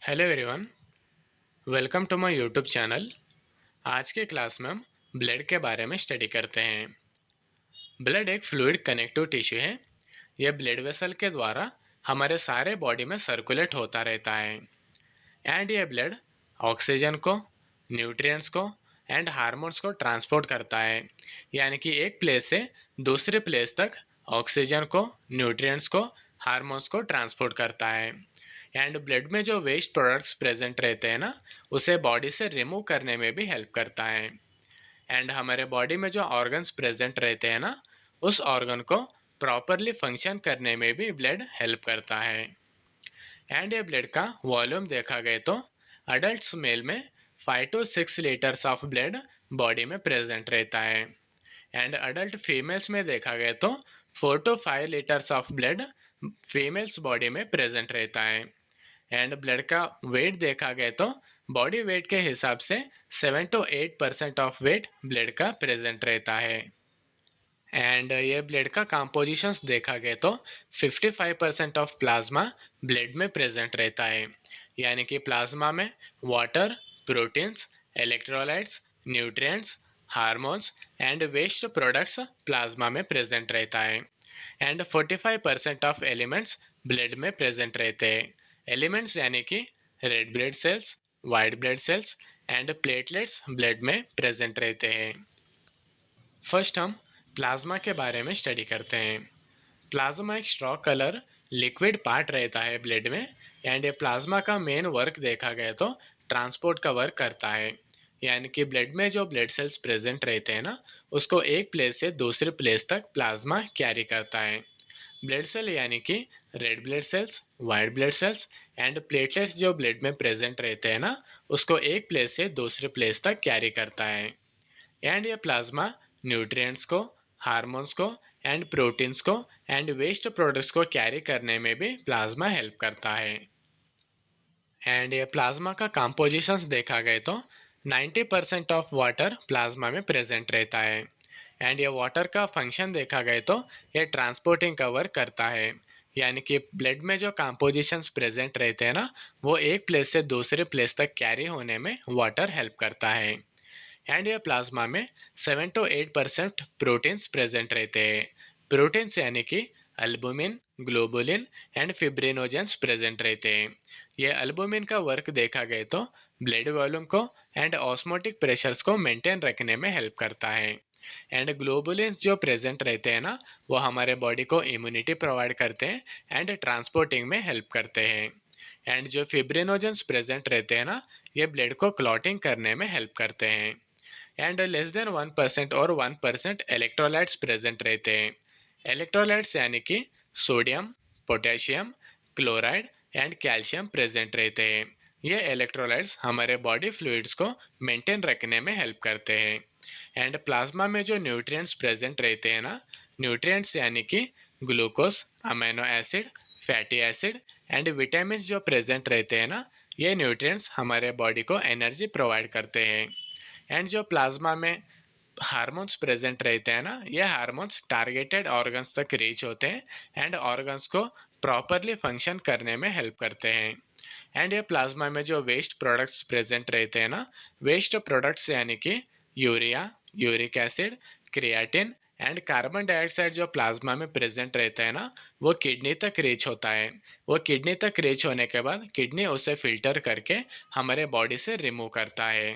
Hello everyone, welcome to my YouTube channel. आज के class में हम ब्लड के बारे में स्टडी करते हैं। ब्लड एक फ्लूइड कनेक्टिव टिश्यू है। यह ब्लड वेसल के द्वारा हमारे सारे बॉडी में सर्कुलेट होता रहता है। एंड ये ब्लड ऑक्सीजन को, न्यूट्रिएंट्स को एंड हार्मोन्स को ट्रांसपोर्ट करता है। यानी कि एक प्लेस से दूसरे प्लेस तक ऑक्सीजन को, न्यूट्रिएंट्स को, हार्मोन्स को ट्रांसपोर्ट करता है। एंड ब्लड में जो वेस्ट प्रोडक्ट्स प्रेजेंट रहते हैं ना, उसे बॉडी से रिमूव करने में भी हेल्प करता है। एंड हमारे बॉडी में जो ऑर्गन्स प्रेजेंट रहते हैं ना, उस ऑर्गन को प्रॉपरली फंक्शन करने में भी ब्लड हेल्प करता है। एंड ये ब्लड का वॉल्यूम देखा गया तो अडल्ट मेल में 5 to 6 litres of blood body में प्रेजेंट रहता है। एंड अडल्ट फीमेल्स में देखा गया तो 4 to 5 litres of blood females body में प्रेजेंट रहता है। एंड ब्लड का वेट देखा गया तो बॉडी वेट के हिसाब से 7 to 8% ऑफ वेट ब्लड का प्रेजेंट रहता है। एंड ये ब्लड का कंपोजिशंस देखा गया तो 55% ऑफ प्लाज्मा ब्लड में प्रेजेंट रहता है। यानी कि प्लाज्मा में water, proteins, electrolytes, nutrients, hormones and waste products plasma में प्रेजेंट रहता है। एंड 45% ऑफ एलिमेंट्स ब्लड में प्रेजेंट रहते हैं। एलिमेंट्स यानी कि red blood cells, white blood cells and platelets blood में प्रेजेंट रहते हैं। फर्स्ट हम प्लाज्मा के बारे में स्टडी करते हैं। प्लाज्मा एक स्ट्रॉ कलर लिक्विड पार्ट रहता है ब्लड में। एंड ये प्लाज्मा का मेन वर्क देखा गया तो ट्रांसपोर्ट का वर्क करता है। यानी कि ब्लड में जो ब्लड सेल्स प्रेजेंट रहते हैं ना, उसको एक प्लेस से दूसरे प्लेस तक प्लाज्मा कैरी करता है। ब्लड सेल यानी कि red blood cells, white blood cells and platelets जो ब्लड में प्रेजेंट रहते हैं ना, उसको एक प्लेस से दूसरे प्लेस तक कैरी करता है। एंड ये प्लाज्मा न्यूट्रिएंट्स को, हार्मोन्स को एंड प्रोटीन्स को एंड वेस्ट प्रोडक्ट्स को कैरी करने में भी प्लाज्मा हेल्प करता है। एंड ये प्लाज्मा का कंपोजिशंस देखा गया तो 90% ऑफ वाटर प्लाज्मा में प्रेजेंट रहता है। एंड ये वाटर का फंक्शन देखा गया तो ये ट्रांसपोर्टिंग का वर्क करता है। यानी कि ब्लड में जो कंपोजिशंस प्रेजेंट रहते हैं ना, वो एक प्लेस से दूसरे प्लेस तक कैरी होने में वाटर हेल्प करता है। एंड ये प्लाज्मा में 7 to 8% प्रोटीन्स प्रेजेंट रहते हैं। प्रोटीन्स यानी कि अल्बुमिन, ग्लोबुलिन एंड फिब्रिनोजेंस प्रेजेंट रहते हैं। ये अल्बुमिन का वर्क देखा गया तो ब्लड वॉल्यूम को एंड ऑस्मोटिक प्रेशर्स को मेंटेन रखने में हेल्प करता है। एंड ग्लोबुलिन्स जो प्रेजेंट रहते हैं ना, वो हमारे बॉडी को इम्यूनिटी प्रोवाइड करते हैं एंड ट्रांसपोर्टिंग में हेल्प करते हैं। एंड जो फिब्रिनोजेंस प्रेजेंट रहते हैं ना, ये ब्लड को क्लॉटिंग करने में हेल्प करते हैं। एंड लेस देन 1% और 1% इलेक्ट्रोलाइट्स प्रेजेंट रहते हैं। इलेक्ट्रोलाइट्स यानी कि sodium, potassium, chloride and calcium present रहते हैं। ये इलेक्ट्रोलाइट्स हमारे बॉडी फ्लूइड्स को मेंटेन रखने में हेल्प करते हैं। एंड प्लाज्मा में जो न्यूट्रिएंट्स प्रेजेंट रहते हैं ना, न्यूट्रिएंट्स यानी कि glucose, amino acid, fatty acid and vitamin जो प्रेजेंट रहते हैं ना, ये न्यूट्रिएंट्स हमारे बॉडी को एनर्जी प्रोवाइड करते हैं। एंड जो प्लाज्मा में हार्मोन्स प्रेजेंट रहते हैं ना, ये हार्मोन्स टारगेटेड ऑर्गन्स तक रीच होते हैं एंड ऑर्गन्स को प्रॉपरली फंक्शन करने में हेल्प करते हैं। एंड ये प्लाज्मा में जो वेस्ट प्रोडक्ट्स प्रेजेंट रहते हैं ना, वेस्ट प्रोडक्ट्स यानी कि urea, uric acid, creatine and carbon dioxide जो प्लाज्मा में प्रेजेंट रहता है ना, वो किडनी तक रीच होता है। वो किडनी तक रीच होने के बाद किडनी उसे फिल्टर करके हमारे बॉडी से रिमूव करता है।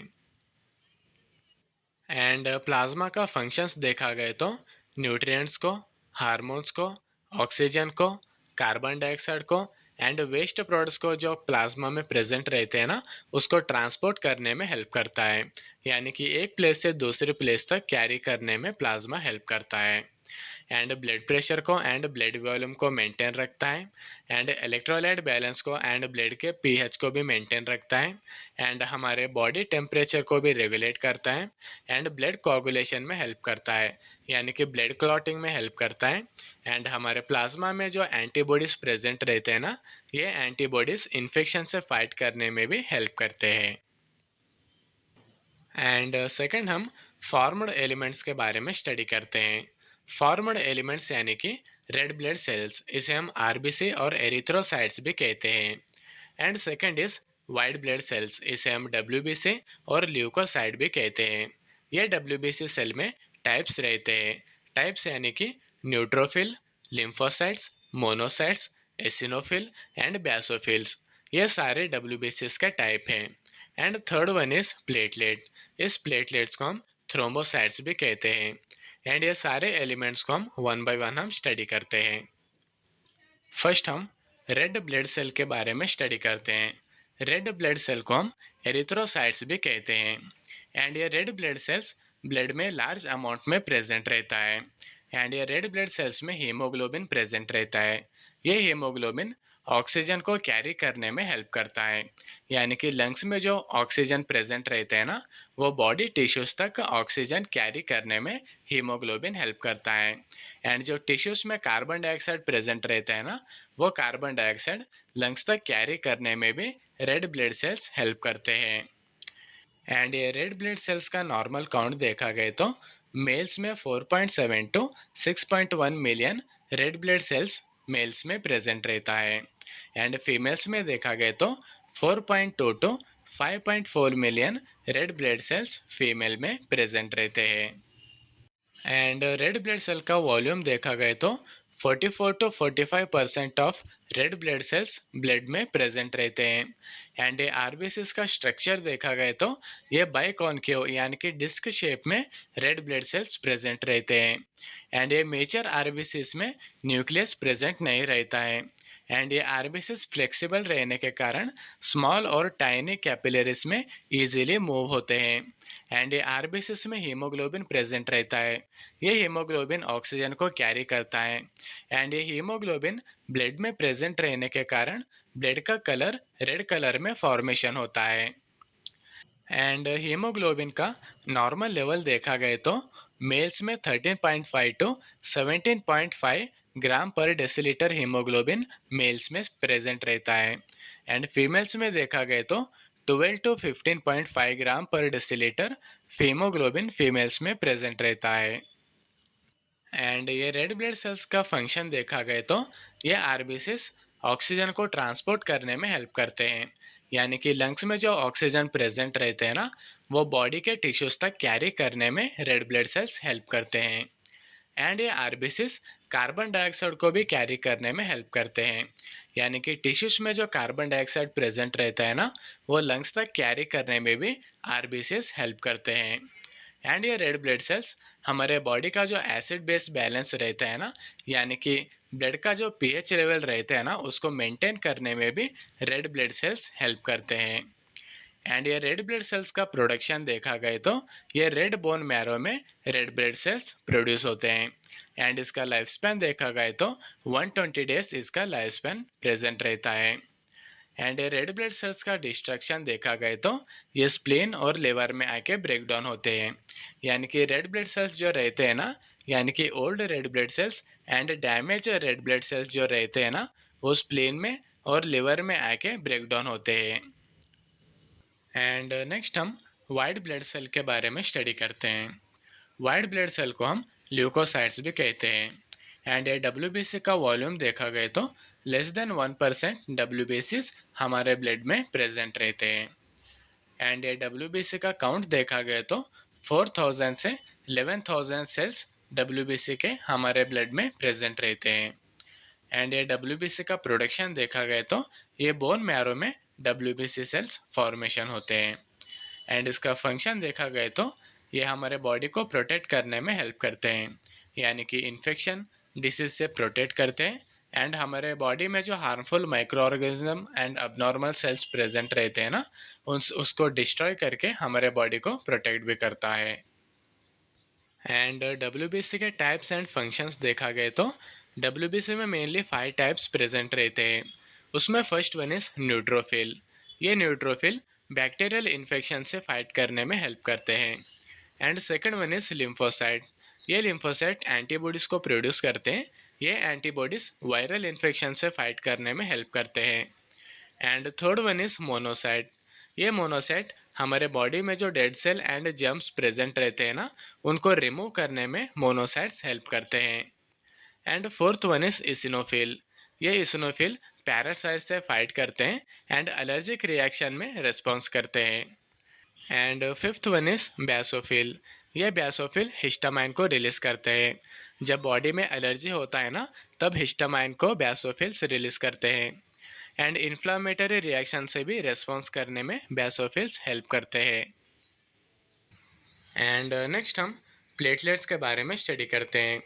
एंड प्लाज्मा का फंक्शंस देखा गया तो न्यूट्रिएंट्स को, हार्मोन्स को, ऑक्सीजन को, कार्बन डाइऑक्साइड को एंड वेस्ट प्रोडक्ट्स को जो प्लाज्मा में प्रेजेंट रहते हैं ना, उसको ट्रांसपोर्ट करने में हेल्प करता है। यानी कि एक प्लेस से दूसरे प्लेस तक कैरी करने में प्लाज्मा हेल्प करता है। एंड ब्लड प्रेशर को एंड ब्लड वॉल्यूम को मेंटेन रखता है। एंड इलेक्ट्रोलाइट बैलेंस को एंड ब्लड के पीएच को भी मेंटेन रखता है। एंड हमारे बॉडी टेम्परेचर को भी रेगुलेट करता है। एंड ब्लड कोगुलेशन में हेल्प करता है, यानी कि ब्लड क्लॉटिंग में हेल्प करता है। एंड हमारे प्लाज्मा में जो एंटीबॉडीज प्रेजेंट रहते हैं ना, ये एंटीबॉडीज इन्फेक्शन से फाइट करने में भी हेल्प करते हैं। एंड सेकंड हम फॉर्म्ड एलिमेंट्स के बारे में स्टडी करते हैं। फॉर्म्ड एलिमेंट्स यानी कि रेड ब्लड सेल्स, इसे हम आरबीसी और एरिथ्रोसाइट्स भी कहते हैं। And second is white blood sales, इसे हम डब्ल्यूबीसी और ल्यूकोसाइट भी कहते हैं। ये डब्ल्यूबीसी सेल में टाइप्स रहते हैं। टाइप्स यानी कि neutrophil, lymphocytes, monocytes, eosinophil and basophils. ये सारे डब्ल्यूबीसीस का टाइप हैं। And third one is platelet. इस प्लेटलेट्स को हम थ्रोम्बोसाइट्स भी कहते हैं। एंड ये सारे एलिमेंट्स को हम वन बाय वन हम स्टडी करते हैं। फर्स्ट हम रेड ब्लड सेल के बारे में स्टडी करते हैं। रेड ब्लड सेल को हम एरिथ्रोसाइट्स भी कहते हैं। एंड ये रेड ब्लड सेल्स ब्लड में लार्ज अमाउंट में प्रेजेंट रहता है। एंड ये रेड ब्लड सेल्स में हीमोग्लोबिन प्रेजेंट रहता है। ये हीमोग्लोबिन ऑक्सीजन को कैरी करने में हेल्प करता है। यानी कि लंग्स में जो ऑक्सीजन प्रेजेंट रहते हैं ना, वो बॉडी टिश्यूज तक ऑक्सीजन कैरी करने में हीमोग्लोबिन हेल्प करता है। एंड जो टिश्यूज में कार्बन डाइऑक्साइड प्रेजेंट रहता है ना, वो कार्बन डाइऑक्साइड लंग्स तक कैरी करने में भी रेड ब्लड सेल्स हेल्प करते हैं। एंड ये रेड ब्लड सेल्स का नॉर्मल काउंट देखा गया तो मेल्स में 4.7 to 6.1 million red blood cells males में प्रेजेंट रहता है। एंड फीमेल्स में देखा गया तो 4.2 to 5.4 million red blood cells female में प्रेजेंट रहते हैं। एंड रेड ब्लड सेल का वॉल्यूम देखा गया तो 44 to 45% of red blood cells blood में प्रेजेंट रहते हैं। एंड ये आरबीसीज का स्ट्रक्चर देखा गया तो ये बाइकॉन्केव यानी कि डिस्क शेप में रेड ब्लड सेल्स प्रेजेंट रहते हैं। एंड ये मेजर आरबीसीज में न्यूक्लियस प्रेजेंट नहीं रहता है। एंड ये आरबीसीज फ्लेक्सिबल रहने के कारण स्मॉल और टाइनी कैपिलरीज में इजीली मूव होते हैं। एंड ये आरबीसीज में हीमोग्लोबिन प्रेजेंट रहता है। ये हीमोग्लोबिन ऑक्सीजन को कैरी करता है। एंड ये हीमोग्लोबिन ब्लड में प्रेजेंट रहने के कारण ब्लड का कलर रेड कलर में फॉर्मेशन होता है। एंड हीमोग्लोबिन का नॉर्मल लेवल देखा गया तो मेल्स में 13.5 टू 17.5 ग्राम पर डेसीलीटर हीमोग्लोबिन मेल्स में प्रेजेंट रहता है। एंड फीमेल्स में देखा गया तो 12 टू 15.5 ग्राम पर डेसीलीटर हीमोग्लोबिन फीमेल्स में प्रेजेंट रहता है। एंड ये रेड ब्लड सेल्स का फंक्शन देखा गया तो ये आरबीसीज ऑक्सीजन को ट्रांसपोर्ट करने में हेल्प करते हैं। यानी कि लंग्स में जो ऑक्सीजन प्रेजेंट रहते हैं ना, वो बॉडी के टिश्यूज तक कैरी करने में रेड ब्लड सेल्स हेल्प करते हैं। एंड ये आरबीसीज कार्बन डाइऑक्साइड को भी कैरी करने में हेल्प करते हैं। यानी कि टिश्यूज में जो कार्बन डाइऑक्साइड प्रेजेंट रहता है ना, वो लंग्स तक कैरी करने में भी आरबीसीज हेल्प करते हैं। एंड ये रेड ब्लड सेल्स हमारे बॉडी का जो एसिड बेस बैलेंस रहता है ना, यानी कि ब्लड का जो पीएच लेवल रहता है ना, उसको मेंटेन करने में भी रेड ब्लड सेल्स हेल्प करते हैं। एंड ये रेड ब्लड सेल्स का प्रोडक्शन देखा गया तो ये रेड बोन मैरो में रेड ब्लड सेल्स प्रोड्यूस होते हैं। एंड इसका लाइफ स्पैन देखा गया तो 120 डेज इसका लाइफ स्पैन प्रेजेंट रहता है। एंड रेड ब्लड सेल्स का डिस्ट्रक्शन देखा गया तो ये स्प्लीन और लिवर में आके ब्रेक डाउन होते हैं। यानी कि रेड ब्लड सेल्स जो रहते हैं ना, यानी कि old red blood cells and damage red blood sales जो रहते हैं ना, वो स्प्लीन में और लिवर में आके ब्रेक डाउन होते हैं। एंड नेक्स्ट हम वाइट ब्लड सेल के बारे में स्टडी करते हैं। वाइट ब्लड सेल को हम ल्यूकोसाइट्स भी कहते हैं। एंड ये डब्ल्यूबीसी का वॉल्यूम देखा गया तो लेस देन 1% डब्ल्यूबीसीज हमारे ब्लड में प्रेजेंट रहते हैं। एंड ये डब्ल्यूबीसी का काउंट देखा गया तो 4000 से 11,000 सेल्स डब्ल्यूबीसी के हमारे ब्लड में प्रेजेंट रहते हैं। एंड ये डब्ल्यूबीसी का प्रोडक्शन देखा गया तो ये बोन मैरो में डब्ल्यूबीसी सेल्स फॉर्मेशन होते हैं। एंड इसका फंक्शन देखा गया तो ये हमारे बॉडी को प्रोटेक्ट करने में हेल्प करते हैं। यानी कि इन्फेक्शन डिसीज से प्रोटेक्ट करते हैं। एंड हमारे बॉडी में जो harmful micro organism and abnormal cells present रहते हैं ना, उसको डिस्ट्रॉय करके हमारे बॉडी को प्रोटेक्ट भी करता है। एंड डब्ल्यूबीसी के टाइप्स एंड फंक्शंस देखा गया तो डब्ल्यूबीसी में मेनली 5 टाइप्स प्रेजेंट रहते हैं। उसमें फर्स्ट वन इज़ न्यूट्रोफिल। ये न्यूट्रोफिल बैक्टीरियल इन्फेक्शन से फाइट करने में हेल्प करते हैं। And second one is lymphocyte. ये लिम्फोसाइट एंटीबॉडीज़ को प्रोड्यूस करते हैं। ये एंटीबॉडीज़ वायरल इन्फेक्शन से फाइट करने में हेल्प करते हैं। And third one is monocyte. ये मोनोसाइट हमारे बॉडी में जो dead cell and germs present रहते हैं ना, उनको रिमूव करने में मोनोसाइट्स हेल्प करते हैं। And fourth one is eosinophil. ये इसिनोफिल पैरासाइट से फाइट करते हैं एंड एलर्जिक रिएक्शन में रिस्पॉन्स करते हैं। And fifth one is basophil. ये बेसोफिल हिस्टामाइन को रिलीज करते हैं। जब बॉडी में एलर्जी होता है ना, तब हिस्टामाइन को बेसोफिल्स रिलीज करते हैं एंड इन्फ्लामेटरी रिएक्शन से भी रेस्पॉन्स करने में बेसोफिल्स हेल्प करते हैं। एंड नेक्स्ट हम प्लेटलेट्स के बारे में स्टडी करते हैं।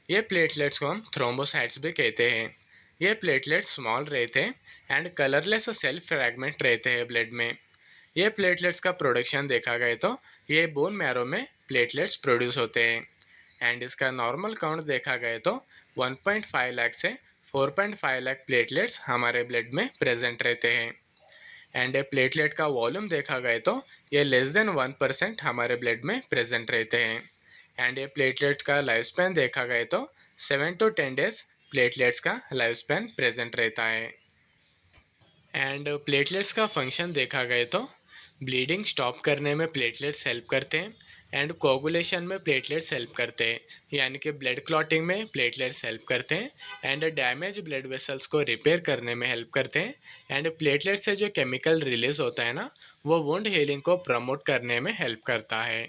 ये प्लेटलेट्स को हम थ्रोम्बोसाइट्स भी कहते हैं। ये प्लेटलेट्स स्मॉल रहते हैं एंड कलरलेस सेल्फ फ्रैगमेंट रहते हैं ब्लड में। ये प्लेटलेट्स का प्रोडक्शन देखा गया तो ये बोन मैरो में प्लेटलेट्स प्रोड्यूस होते हैं एंड इसका नॉर्मल काउंट देखा गया तो 1.5 लाख से 4.5 लाख प्लेटलेट्स हमारे ब्लड में प्रेजेंट रहते हैं एंड प्लेटलेट का वॉल्यूम देखा गया तो ये लेस देन 1% हमारे ब्लड में प्रेजेंट रहते हैं एंड ये प्लेटलेट का लाइफ स्पैन देखा गया तो 7 to 10 डेज प्लेटलेट्स का लाइफ स्पैन प्रेजेंट रहता है। एंड प्लेटलेट्स का फंक्शन देखा गया तो ब्लीडिंग स्टॉप करने में प्लेटलेट्स हेल्प करते हैं एंड कोगुलेशन में प्लेटलेट्स हेल्प करते हैं, यानी कि ब्लड क्लॉटिंग में प्लेटलेट्स हेल्प करते हैं एंड डैमेज ब्लड वेसल्स को रिपेयर करने में हेल्प करते हैं एंड प्लेटलेट से जो केमिकल रिलीज होता है ना, वो वुंड हीलिंग को प्रमोट करने में हेल्प करता है।